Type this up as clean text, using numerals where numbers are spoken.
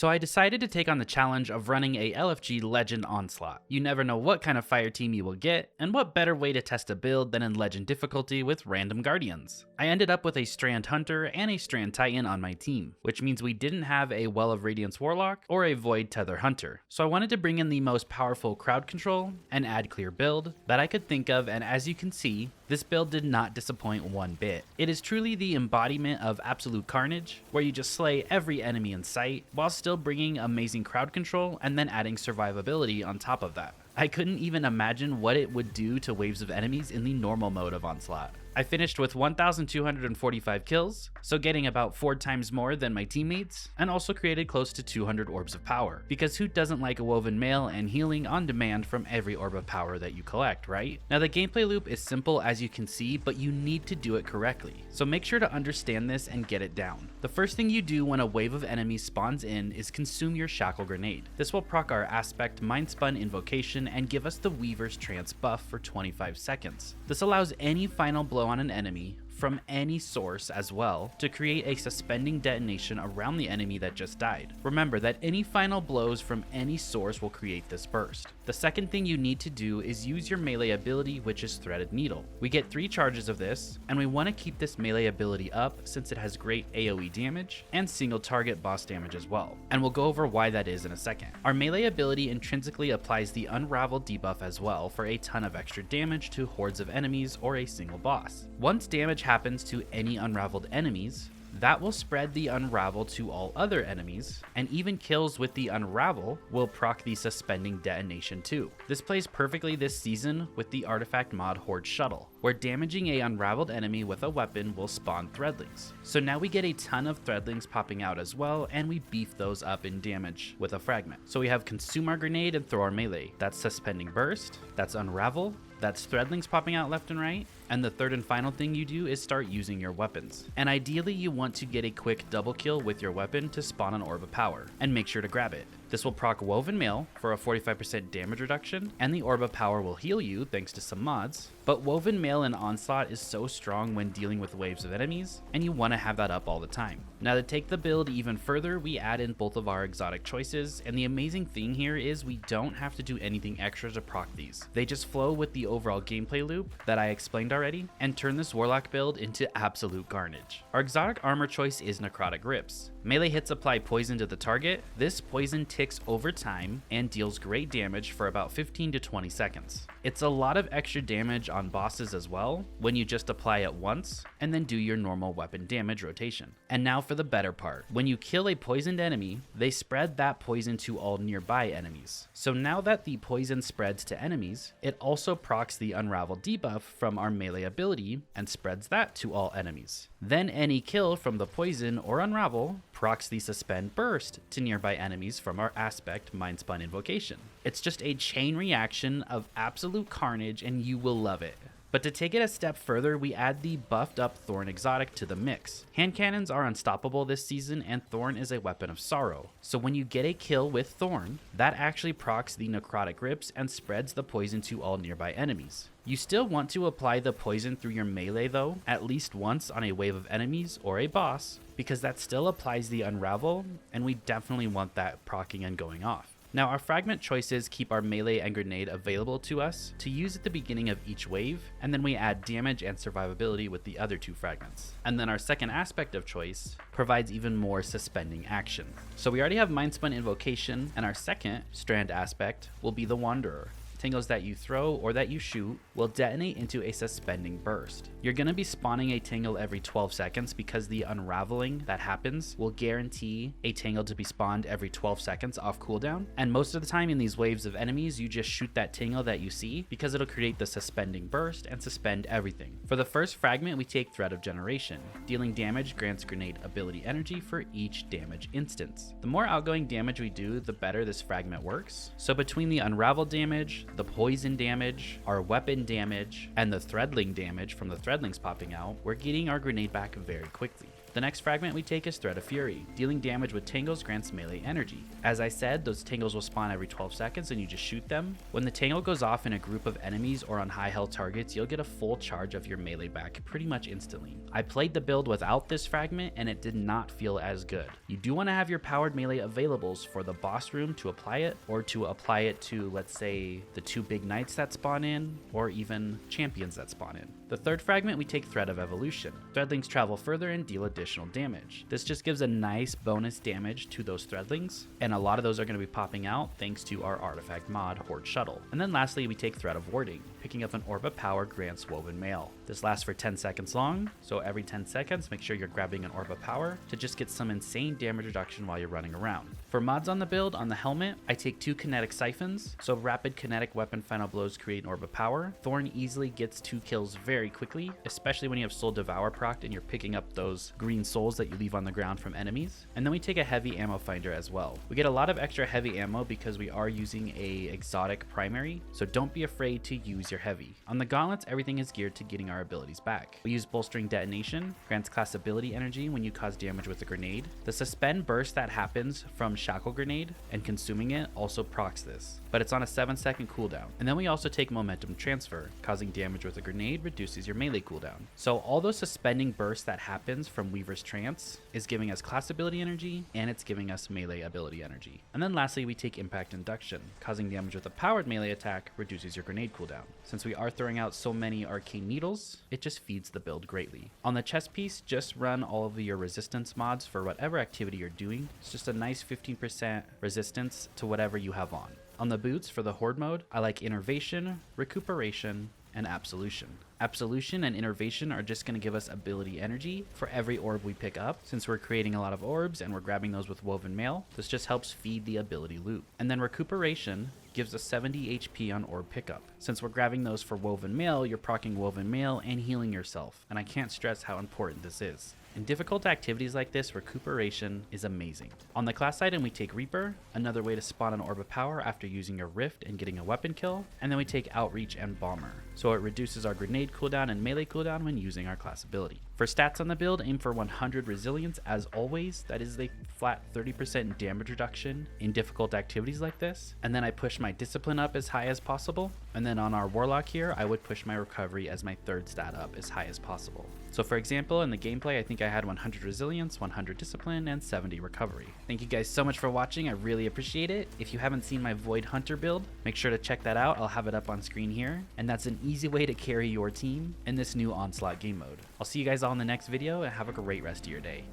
So I decided to take on the challenge of running a LFG Legend Onslaught. You never know what kind of fire team you will get, and what better way to test a build than in Legend difficulty with random guardians. I ended up with a Strand Hunter and a Strand Titan on my team, which means we didn't have a Well of Radiance Warlock or a Void Tether Hunter. So I wanted to bring in the most powerful crowd control and add clear build that I could think of, and as you can see, this build did not disappoint one bit. It is truly the embodiment of Absolute Carnage, where you just slay every enemy in sight, while still bringing amazing crowd control and then adding survivability on top of that. I couldn't even imagine what it would do to waves of enemies in the normal mode of Onslaught. I finished with 1,245 kills, so getting about 4 times more than my teammates, and also created close to 200 orbs of power, because who doesn't like a woven mail and healing on demand from every orb of power that you collect, right? Now the gameplay loop is simple as you can see, but you need to do it correctly, so make sure to understand this and get it down. The first thing you do when a wave of enemies spawns in is consume your shackle grenade. This will proc our aspect mind spun invocation and give us the Weaver's Trance buff for 25 seconds. This allows any final blow on an enemy from any source as well to create a suspending detonation around the enemy that just died. Remember that any final blows from any source will create this burst. The second thing you need to do is use your melee ability, which is Threaded Needle. We get 3 charges of this, and we want to keep this melee ability up since it has great AoE damage and single target boss damage as well, and we'll go over why that is in a second. Our melee ability intrinsically applies the Unravel debuff as well for a ton of extra damage to hordes of enemies or a single boss. Once damage happens to any unraveled enemies, that will spread the Unravel to all other enemies, and even kills with the Unravel will proc the Suspending Detonation too. This plays perfectly this season with the artifact mod Horde Shuttle, where damaging a unraveled enemy with a weapon will spawn threadlings. So now we get a ton of threadlings popping out as well, and we beef those up in damage with a fragment. So we have consume our grenade and throw our melee. That's Suspending Burst, that's Unravel, that's threadlings popping out left and right, and the third and final thing you do is start using your weapons. And ideally you want to get a quick double kill with your weapon to spawn an orb of power, and make sure to grab it. This will proc Woven Mail for a 45% damage reduction, and the Orb of Power will heal you thanks to some mods, but Woven Mail in Onslaught is so strong when dealing with waves of enemies, and you want to have that up all the time. Now to take the build even further, we add in both of our exotic choices, and the amazing thing here is we don't have to do anything extra to proc these. They just flow with the overall gameplay loop that I explained already, and turn this Warlock build into absolute carnage. Our exotic armor choice is Necrotic Grips. Melee hits apply poison to the target. This poison ticks over time and deals great damage for about 15 to 20 seconds. It's a lot of extra damage on bosses as well when you just apply it once and then do your normal weapon damage rotation. And now for the better part. When you kill a poisoned enemy, they spread that poison to all nearby enemies. So now that the poison spreads to enemies, it also procs the Unravel debuff from our melee ability and spreads that to all enemies. Then any kill from the poison or Unravel procs the Suspend Burst to nearby enemies from our aspect mind spun invocation. It's just a chain reaction of absolute carnage, and you will love it. But to take it a step further, we add the buffed up Thorn exotic to the mix. Hand cannons are unstoppable this season, and Thorn is a weapon of sorrow. So when you get a kill with Thorn, that actually procs the Necrotic Grips and spreads the poison to all nearby enemies. You still want to apply the poison through your melee though, at least once on a wave of enemies or a boss, because that still applies the Unravel, and we definitely want that proccing and going off. Now our fragment choices keep our melee and grenade available to us to use at the beginning of each wave, and then we add damage and survivability with the other 2 fragments. And then our second aspect of choice provides even more suspending action. So we already have Mind Spun Invocation, and our second Strand aspect will be the Wanderer. Tangles that you throw or that you shoot will detonate into a suspending burst. You're going to be spawning a tangle every 12 seconds because the unraveling that happens will guarantee a tangle to be spawned every 12 seconds off cooldown. And most of the time in these waves of enemies, you just shoot that tangle that you see because it'll create the suspending burst and suspend everything. For the first fragment, we take Thread of Generation. Dealing damage grants grenade ability energy for each damage instance. The more outgoing damage we do, the better this fragment works. So between the unravel damage, the poison damage, our weapon damage, and the threadling damage from the threadlings popping out, we're getting our grenade back very quickly. The next fragment we take is Thread of Fury. Dealing damage with tangles grants melee energy. As I said, those tangles will spawn every 12 seconds and you just shoot them. When the tangle goes off in a group of enemies or on high health targets, you'll get a full charge of your melee back pretty much instantly. I played the build without this fragment and it did not feel as good. You do want to have your powered melee availables for the boss room to apply it, or to apply it to, let's say, the 2 big knights that spawn in, or even champions that spawn in. The third fragment, we take Thread of Evolution. Threadlings travel further and deal additional damage. This just gives a nice bonus damage to those threadlings, and a lot of those are going to be popping out thanks to our artifact mod, Horde Shuttle. And then lastly, we take Thread of Warding. Picking up an Orb of Power grants Woven Mail. This lasts for 10 seconds long, so every 10 seconds, make sure you're grabbing an Orb of Power to just get some insane damage reduction while you're running around. For mods on the build, on the helmet, I take 2 Kinetic Siphons, so rapid kinetic weapon final blows create an Orb of Power. Thorn easily gets 2 kills very quickly, especially when you have Soul Devour procced and you're picking up those green souls that you leave on the ground from enemies. And then we take a heavy ammo finder as well. We get a lot of extra heavy ammo because we are using a exotic primary, so don't be afraid to use your heavy. On the gauntlets, everything is geared to getting our abilities back. We use Bolstering Detonation, grants class ability energy when you cause damage with a grenade. The suspend burst that happens from Shackle Grenade and consuming it also procs this, but it's on a 7-second cooldown. And then we also take Momentum Transfer. Causing damage with a grenade reduces your melee cooldown. So all those suspending bursts that happens from Weaver's Trance is giving us class ability energy, and it's giving us melee ability energy. And then lastly, we take Impact Induction. Causing damage with a powered melee attack reduces your grenade cooldown. Since we are throwing out so many arcane needles, it just feeds the build greatly. On the chest piece, just run all of your resistance mods for whatever activity you're doing. It's just a nice 15% resistance to whatever you have on. On the boots for the Horde mode, I like Innervation, Recuperation, and Absolution. Absolution and Innervation are just going to give us ability energy for every orb we pick up. Since we're creating a lot of orbs and we're grabbing those with Woven Mail, this just helps feed the ability loop. And then Recuperation gives us 70 HP on orb pickup. Since we're grabbing those for Woven Mail, you're proccing Woven Mail and healing yourself, and I can't stress how important this is. In difficult activities like this, Recuperation is amazing. On the class item, we take Reaper, another way to spawn an Orb of Power after using a Rift and getting a weapon kill, and then we take Outreach and Bomber, so it reduces our grenade cooldown and melee cooldown when using our class ability. For stats on the build, aim for 100 resilience as always. That is a flat 30% damage reduction in difficult activities like this. And then I push my discipline up as high as possible. And then on our Warlock here, I would push my recovery as my 3rd stat up as high as possible. So for example, in the gameplay, I think I had 100 resilience, 100 discipline, and 70 recovery. Thank you guys so much for watching. I really appreciate it. If you haven't seen my Void Hunter build, make sure to check that out. I'll have it up on screen here. And that's an easy way to carry your team in this new Onslaught game mode. I'll see you guys all in the next video, and have a great rest of your day.